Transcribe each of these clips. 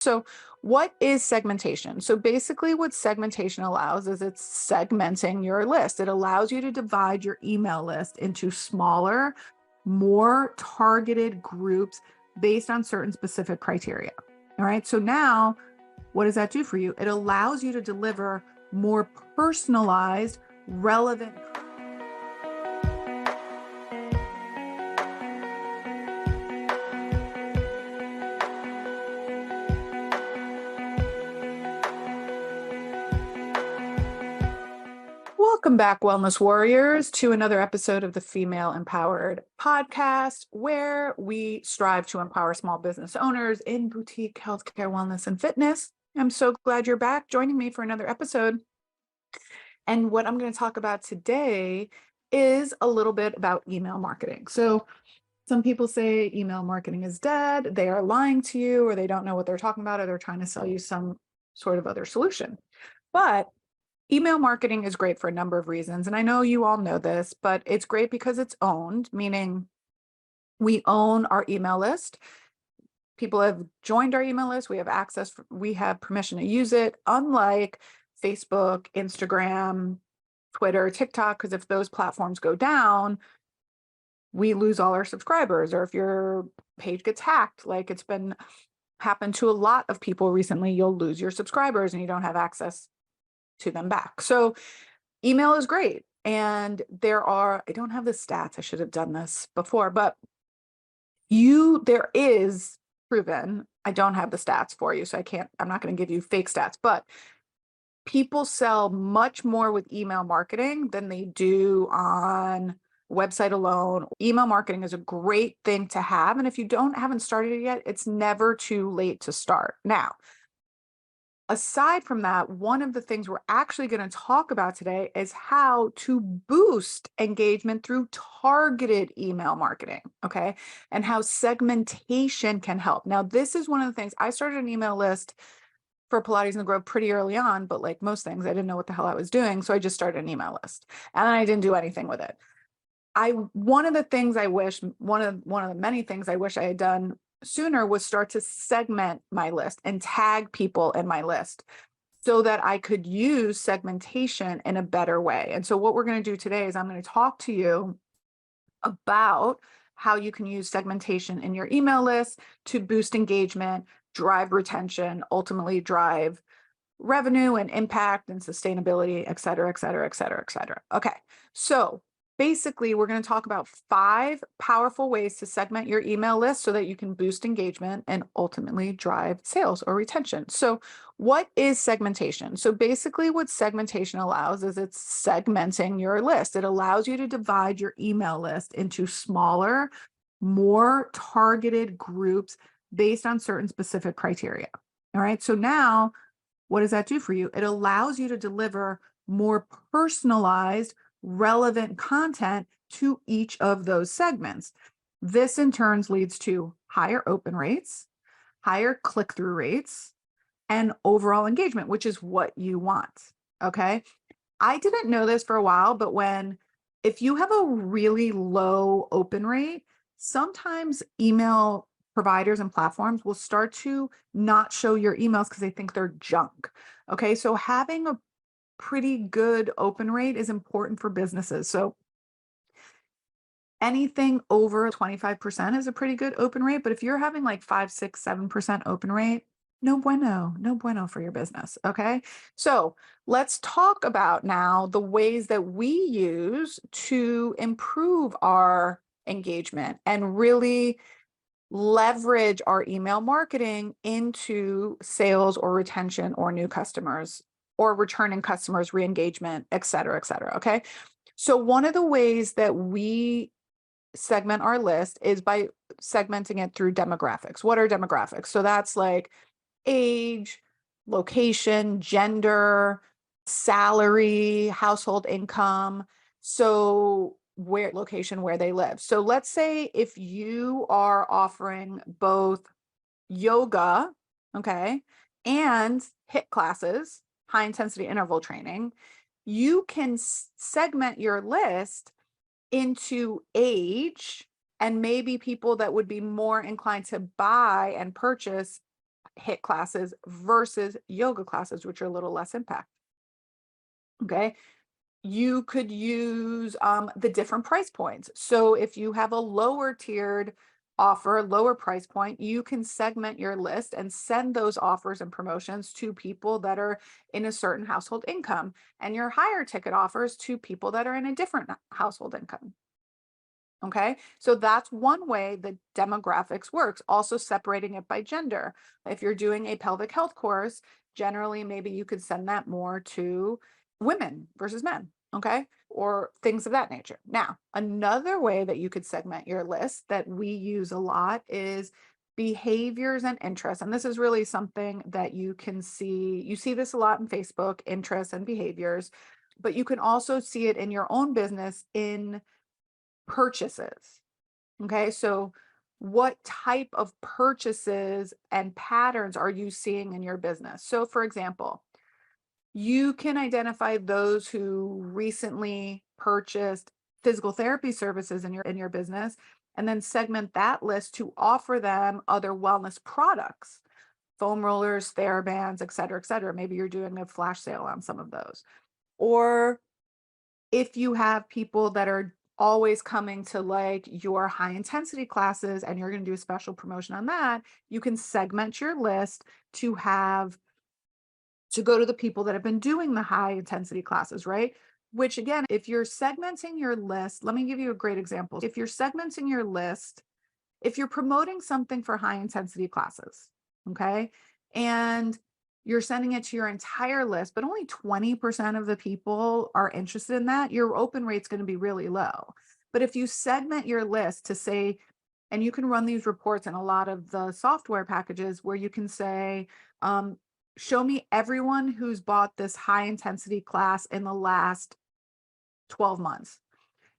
So what is segmentation? So basically what segmentation allows is it's segmenting your list. It allows you to divide your email list into smaller, more targeted groups based on certain specific criteria. All right. So now what does that do for you? It allows you to deliver more personalized, relevant. Welcome back, Wellness Warriors, to another episode of the Female Empowered Podcast, where we strive to empower small business owners in boutique healthcare, wellness, and fitness. I'm so glad you're back joining me for another episode. And what I'm going to talk about today is a little bit about email marketing. So some people say email marketing is dead. They are lying to you, or they don't know what they're talking about, or they're trying to sell you some sort of other solution. But email marketing is great for a number of reasons. And I know you all know this, but it's great because it's owned, meaning we own our email list. People have joined our email list. We have access, we have permission to use it, unlike Facebook, Instagram, Twitter, TikTok, because if those platforms go down, we lose all our subscribers. Or if your page gets hacked, like it's been happened to a lot of people recently, you'll lose your subscribers and you don't have access to them back. So email is great. And I don't have the stats. I should have done this before, but there is proven, I don't have the stats for you. So I'm not going to give you fake stats, but people sell much more with email marketing than they do on website alone. Email marketing is a great thing to have. And if you haven't started it yet, it's never too late to start. Now, aside from that, one of the things we're actually going to talk about today is how to boost engagement through targeted email marketing, okay? And how segmentation can help. Now, this is one of the things, I started an email list for Pilates in the Grove pretty early on, but like most things, I didn't know what the hell I was doing. So I just started an email list and then I didn't do anything with it. One of the many things I wish I had done sooner was start to segment my list and tag people in my list so that I could use segmentation in a better way. And so what we're going to do today is I'm going to talk to you about how you can use segmentation in your email list to boost engagement, drive retention, ultimately drive revenue and impact and sustainability, et cetera, et cetera, et cetera, et cetera. Okay. So basically, we're going to talk about 5 powerful ways to segment your email list so that you can boost engagement and ultimately drive sales or retention. So what is segmentation? So basically what segmentation allows is it's segmenting your list. It allows you to divide your email list into smaller, more targeted groups based on certain specific criteria. All right. So now what does that do for you? It allows you to deliver more personalized, relevant content to each of those segments. This in turn leads to higher open rates, higher click-through rates, and overall engagement, which is what you want. Okay. I didn't know this for a while, but if you have a really low open rate, sometimes email providers and platforms will start to not show your emails because they think they're junk. Okay. So having a pretty good open rate is important for businesses. So anything over 25% is a pretty good open rate. But if you're having like 5, 6, 7% open rate, no bueno for your business. Okay. So let's talk about now the ways that we use to improve our engagement and really leverage our email marketing into sales or retention or new customers or returning customers, re-engagement, et cetera, et cetera. Okay. So one of the ways that we segment our list is by segmenting it through demographics. What are demographics? So that's like age, location, gender, salary, household income. So where they live. So let's say if you are offering both yoga, okay, and HIIT classes, high intensity interval training, you can segment your list into age and maybe people that would be more inclined to buy and purchase HIIT classes versus yoga classes, which are a little less impact. Okay. You could use the different price points. So if you have a lower tiered offer, lower price point, you can segment your list and send those offers and promotions to people that are in a certain household income, and your higher ticket offers to people that are in a different household income. Okay, so that's one way the demographics works. Also separating it by gender. If you're doing a pelvic health course, generally maybe you could send that more to women versus men. Okay, or things of that nature. Now, another way that you could segment your list that we use a lot is behaviors and interests. And this is really something that you can see. You see this a lot in Facebook, interests and behaviors, but you can also see it in your own business in purchases. Okay, so what type of purchases and patterns are you seeing in your business? So, for example, you can identify those who recently purchased physical therapy services in your business, and then segment that list to offer them other wellness products, foam rollers, TheraBands, et cetera, et cetera. Maybe you're doing a flash sale on some of those. Or if you have people that are always coming to like your high intensity classes and you're going to do a special promotion on that, you can segment your list to have to go to the people that have been doing the high intensity classes, right? Which again, if you're segmenting your list, let me give you a great example. If you're segmenting your list, if you're promoting something for high intensity classes, okay, and you're sending it to your entire list, but only 20% of the people are interested in that, your open rate's going to be really low. But if you segment your list to say, and you can run these reports in a lot of the software packages where you can say, show me everyone who's bought this high intensity class in the last 12 months.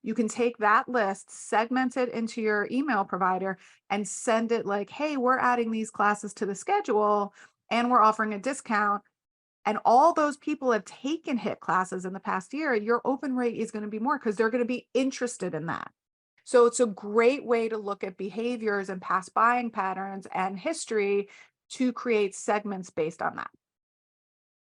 You can take that list, segment it into your email provider, and send it like, hey, we're adding these classes to the schedule and we're offering a discount. And all those people have taken HIIT classes in the past year, your open rate is going to be more because they're going to be interested in that. So it's a great way to look at behaviors and past buying patterns and history to create segments based on that.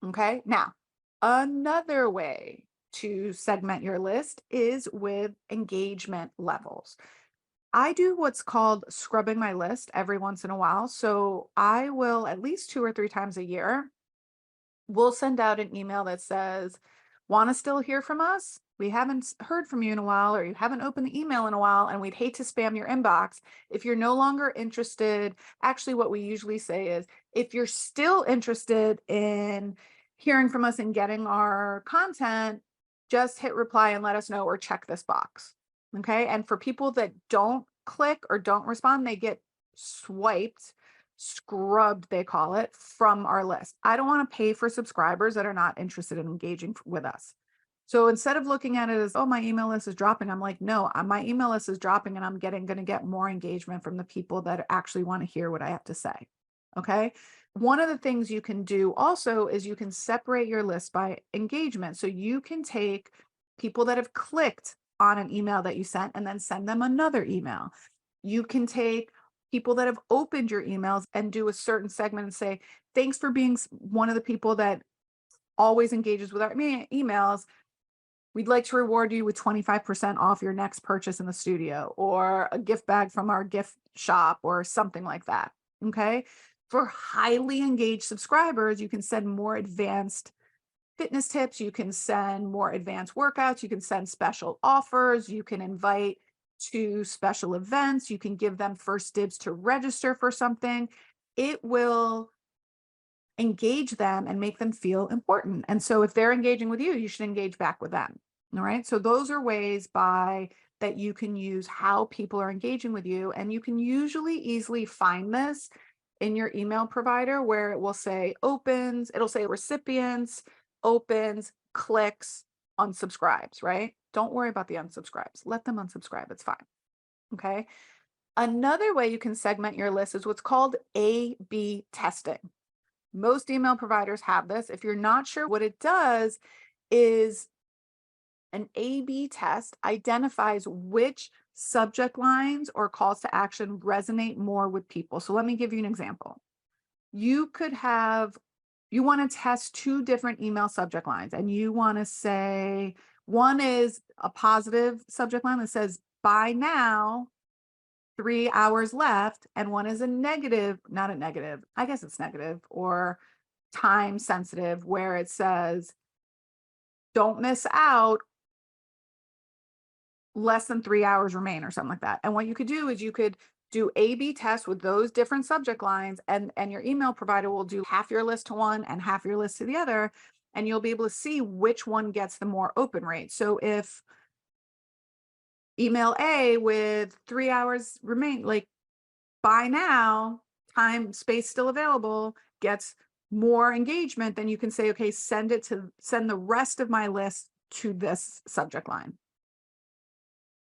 Okay. Now, another way to segment your list is with engagement levels. I do what's called scrubbing my list every once in a while. So I will at least 2 or 3 times a year, we'll send out an email that says, want to still hear from us? We haven't heard from you in a while, or you haven't opened the email in a while, and we'd hate to spam your inbox. If you're no longer interested, actually, what we usually say is, if you're still interested in hearing from us and getting our content, just hit reply and let us know, or check this box. Okay. And for people that don't click or don't respond, they get swiped, scrubbed, they call it, from our list. I don't want to pay for subscribers that are not interested in engaging with us. So instead of looking at it as, oh, my email list is dropping, I'm like, no, my email list is dropping and I'm going to get more engagement from the people that actually want to hear what I have to say. Okay. One of the things you can do also is you can separate your list by engagement. So you can take people that have clicked on an email that you sent and then send them another email. You can take people that have opened your emails and do a certain segment and say, thanks for being one of the people that always engages with our emails. We'd like to reward you with 25% off your next purchase in the studio, or a gift bag from our gift shop, or something like that. Okay. For highly engaged subscribers, you can send more advanced fitness tips. You can send more advanced workouts. You can send special offers. You can invite to special events. You can give them first dibs to register for something. It will engage them and make them feel important. And so if they're engaging with you, you should engage back with them. All right. So those are ways that you can use how people are engaging with you. And you can usually easily find this in your email provider, where it will say opens, it'll say recipients, opens, clicks, unsubscribes, right? Don't worry about the unsubscribes. Let them unsubscribe. It's fine. Okay. Another way you can segment your list is what's called A/B testing. Most email providers have this. If you're not sure what it does, is an A/B test identifies which subject lines or calls to action resonate more with people. So let me give you an example. you could have, you want to test two different email subject lines, and you want to say one is a positive subject line that says buy now, 3 hours left, and one is a negative, not a negative, I guess it's negative or time sensitive, where it says don't miss out, less than 3 hours remain, or something like that. And what you could do is you could do A/B tests with those different subject lines, and your email provider will do half your list to one and half your list to the other, and you'll be able to see which one gets the more open rate. So if email A with 3 hours remain, like buy now, time, space still available, gets more engagement, then you can say, okay, send the rest of my list to this subject line.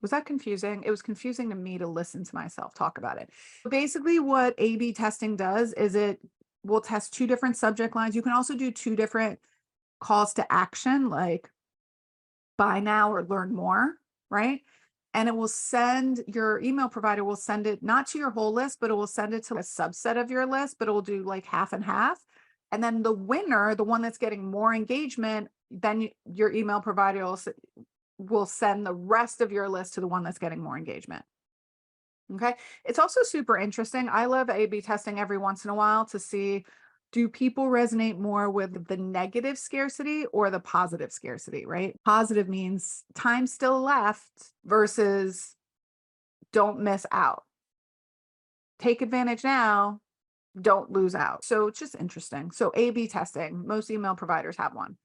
Was that confusing? It was confusing to me to listen to myself talk about it. Basically, what A/B testing does is it will test two different subject lines. You can also do two different calls to action, like buy now or learn more, right? And it will send, your email provider will send it not to your whole list, but it will send it to a subset of your list, but it will do like half and half. And then the winner, the one that's getting more engagement, then your email provider will send the rest of your list to the one that's getting more engagement. Okay. It's also super interesting. I love A/B testing every once in a while to see, do people resonate more with the negative scarcity or the positive scarcity, right? Positive means time still left versus don't miss out. Take advantage now, don't lose out. So it's just interesting. So A/B testing, most email providers have one.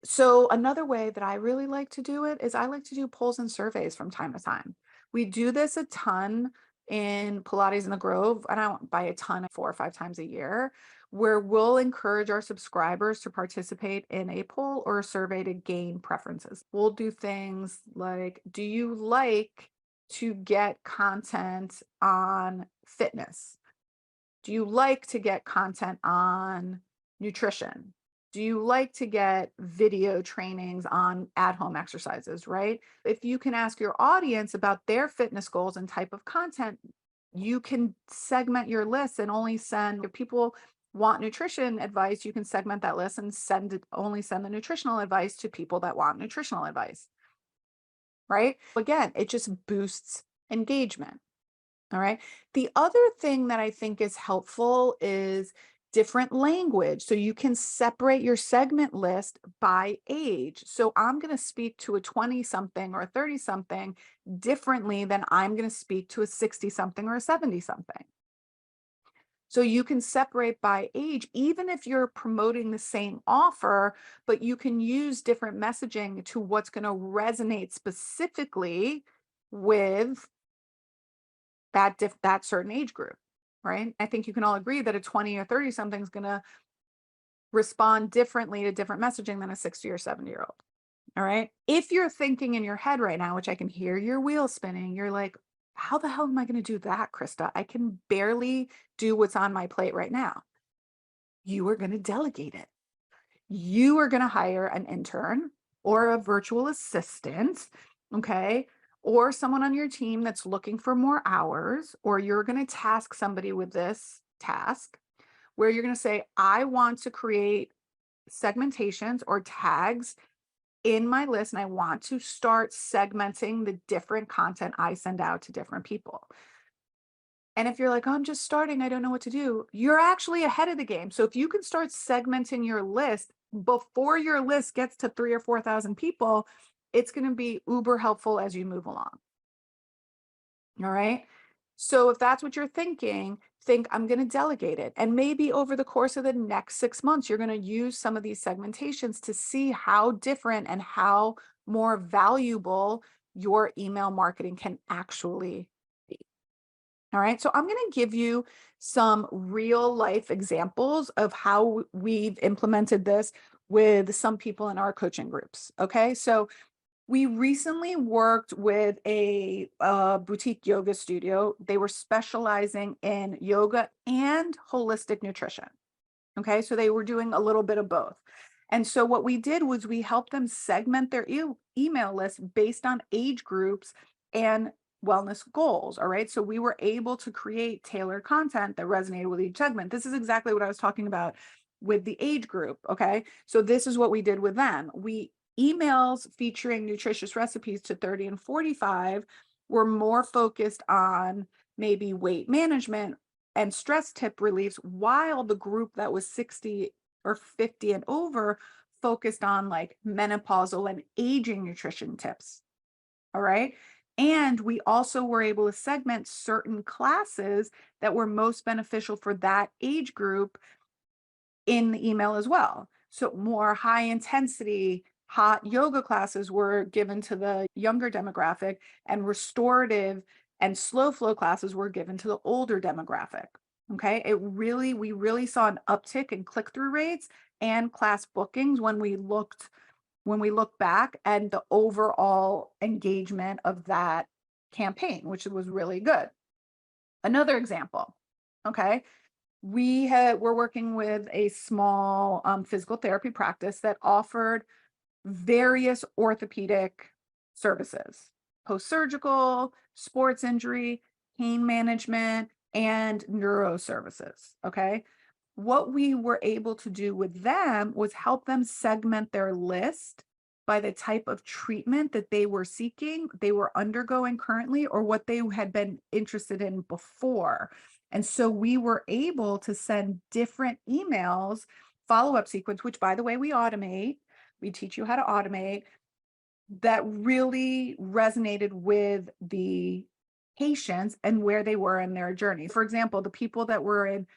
So another way that I really like to do it is I like to do polls and surveys from time to time. We do this a ton in Pilates in the Grove, and I don't by a ton, 4 or 5 times a year, where we'll encourage our subscribers to participate in a poll or a survey to gain preferences. We'll do things like, do you like to get content on fitness? Do you like to get content on nutrition? Do you like to get video trainings on at-home exercises, right? If you can ask your audience about their fitness goals and type of content, you can segment your list and only send, if people want nutrition advice, you can segment that list and only send the nutritional advice to people that want nutritional advice, right? Again, it just boosts engagement. All right. The other thing that I think is helpful is different language. So you can separate your segment list by age. So I'm going to speak to a 20 something or a 30 something differently than I'm going to speak to a 60 something or a 70 something. So you can separate by age, even if you're promoting the same offer, but you can use different messaging to what's going to resonate specifically with that certain age group, right? I think you can all agree that a 20 or 30 something is going to respond differently to different messaging than a 60 or 70-year-old. All right. If you're thinking in your head right now, which I can hear your wheels spinning, you're like, how the hell am I going to do that, Krista? I can barely do what's on my plate right now. You are going to delegate it. You are going to hire an intern or a virtual assistant, okay? Or someone on your team that's looking for more hours, or you're going to task somebody with this task where you're going to say, I want to create segmentations or tags in my list, and I want to start segmenting the different content I send out to different people. And if you're like, oh, I'm just starting, I don't know what to do, you're actually ahead of the game. So if you can start segmenting your list before your list gets to 3,000 or 4,000 people, it's going to be uber helpful as you move along. All right. So if that's what you're thinking, think I'm going to delegate it. And maybe over the course of the next 6 months, you're going to use some of these segmentations to see how different and how more valuable your email marketing can actually be. All right. So I'm going to give you some real life examples of how we've implemented this with some people in our coaching groups. Okay. So we recently worked with a boutique yoga studio. They were specializing in yoga and holistic nutrition. Okay, so they were doing a little bit of both. And so what we did was we helped them segment their email list based on age groups and wellness goals. All right. So we were able to create tailored content that resonated with each segment. This is exactly what I was talking about with the age group. Okay. So this is what we did with them. Emails featuring nutritious recipes to 30 and 45 were more focused on maybe weight management and stress tip reliefs, while the group that was 60 or 50 and over focused on like menopausal and aging nutrition tips. All right. And we also were able to segment certain classes that were most beneficial for that age group in the email as well. So more high intensity, hot yoga classes were given to the younger demographic, and restorative and slow flow classes were given to the older demographic. Okay. We really saw an uptick in click-through rates and class bookings when we look back, and the overall engagement of that campaign, which was really good. Another example, okay, we're working with a small physical therapy practice that offered various orthopedic services: post-surgical, sports injury, pain management, and neuro services. Okay. What we were able to do with them was help them segment their list by the type of treatment that they were seeking, they were undergoing currently, or what they had been interested in before. And so we were able to send different emails, follow-up sequence, which by the way, we automate. We teach you how to automate, that really resonated with the patients and where they were in their journey. For example, the people that were in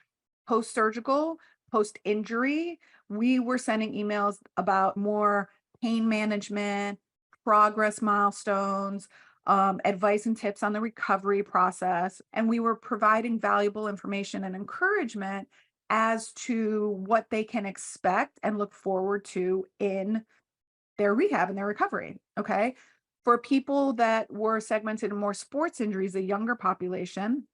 post-surgical, post-injury, we were sending emails about more pain management, progress milestones, advice and tips on the recovery process. And we were providing valuable information and encouragement as to what they can expect and look forward to in their rehab and their recovery. Okay. For people that were segmented in more sports injuries, a younger population,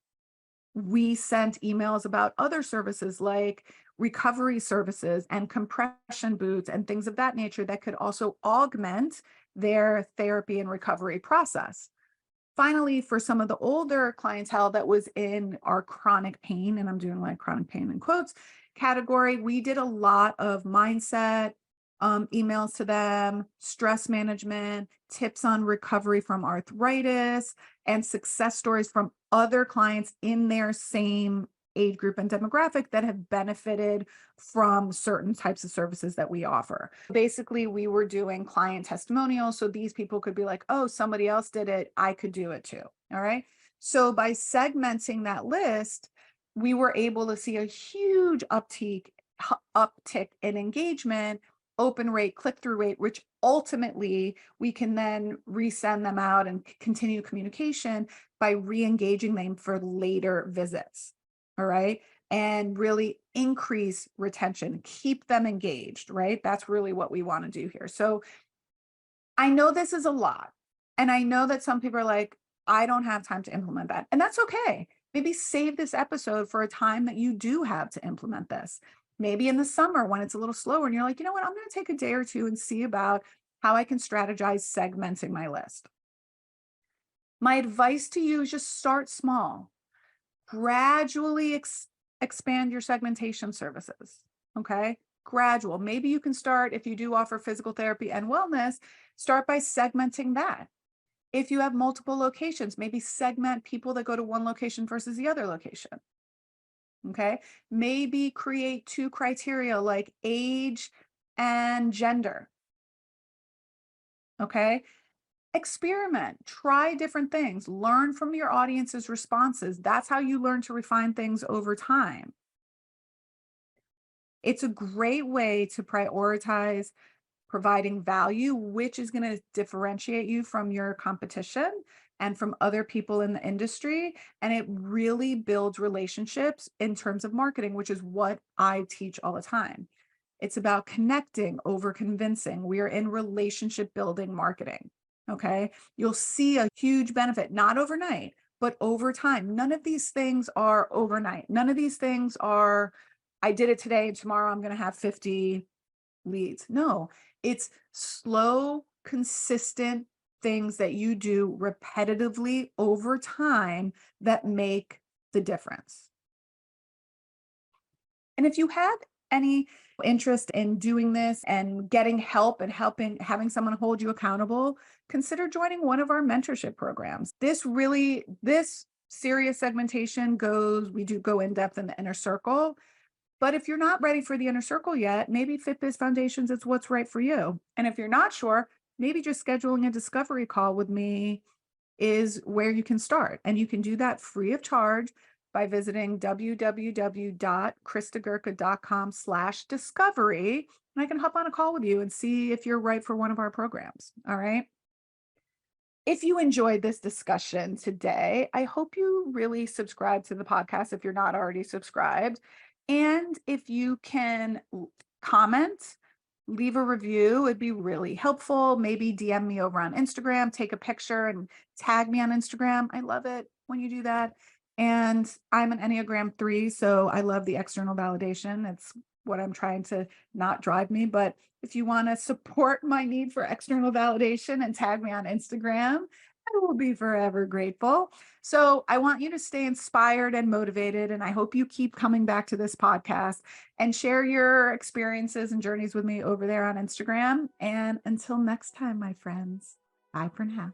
we sent emails about other services like recovery services and compression boots and things of that nature that could also augment their therapy and recovery process. Finally, for some of the older clientele that was in our chronic pain, and I'm doing like chronic pain in quotes, category, we did a lot of mindset emails to them, stress management, tips on recovery from arthritis, and success stories from other clients in their same age group and demographic that have benefited from certain types of services that we offer. Basically, we were doing client testimonials. So these people could be like, oh, somebody else did it, I could do it too. All right. So by segmenting that list, we were able to see a huge uptick in engagement, open rate, click-through rate, which ultimately we can then resend them out and continue communication by re-engaging them for later visits. All right. And really increase retention, keep them engaged, right? That's really what we want to do here. So I know this is a lot. And I know that some people are like, I don't have time to implement that. And that's okay. Maybe save this episode for a time that you do have to implement this. Maybe in the summer when it's a little slower and you're like, you know what, I'm going to take a day or two and see about how I can strategize segmenting my list. My advice to you is just start small. Gradually expand your segmentation services. Okay. Gradual. Maybe you can start, if you do offer physical therapy and wellness, start by segmenting that. If you have multiple locations, maybe segment people that go to one location versus the other location. Okay. Maybe create 2 criteria like age and gender. Okay. Experiment, try different things, learn from your audience's responses. That's how you learn to refine things over time. It's a great way to prioritize providing value, which is going to differentiate you from your competition and from other people in the industry. And it really builds relationships in terms of marketing, which is what I teach all the time. It's about connecting over convincing. We are in relationship building marketing. Okay. You'll see a huge benefit, not overnight, but over time. None of these things are overnight. None of these things are, I did it today and tomorrow I'm going to have 50 leads. No, it's slow, consistent things that you do repetitively over time that make the difference. And if you have any interest in doing this and getting help and having someone hold you accountable, consider joining one of our mentorship programs. This serious segmentation we do go in depth in the inner circle. But if you're not ready for the inner circle yet, maybe FitBiz Foundations is what's right for you. And if you're not sure, maybe just scheduling a discovery call with me is where you can start. And you can do that free of charge by visiting www.kristagurka.com/discovery. And I can hop on a call with you and see if you're right for one of our programs. All right. If you enjoyed this discussion today, I hope you really subscribe to the podcast if you're not already subscribed. And if you can comment, leave a review, it'd be really helpful. Maybe DM me over on Instagram, take a picture and tag me on Instagram. I love it when you do that. And I'm an Enneagram 3, so I love the external validation. It's what I'm trying to not drive me. But if you want to support my need for external validation and tag me on Instagram, I will be forever grateful. So I want you to stay inspired and motivated. And I hope you keep coming back to this podcast and share your experiences and journeys with me over there on Instagram. And until next time, my friends, bye for now.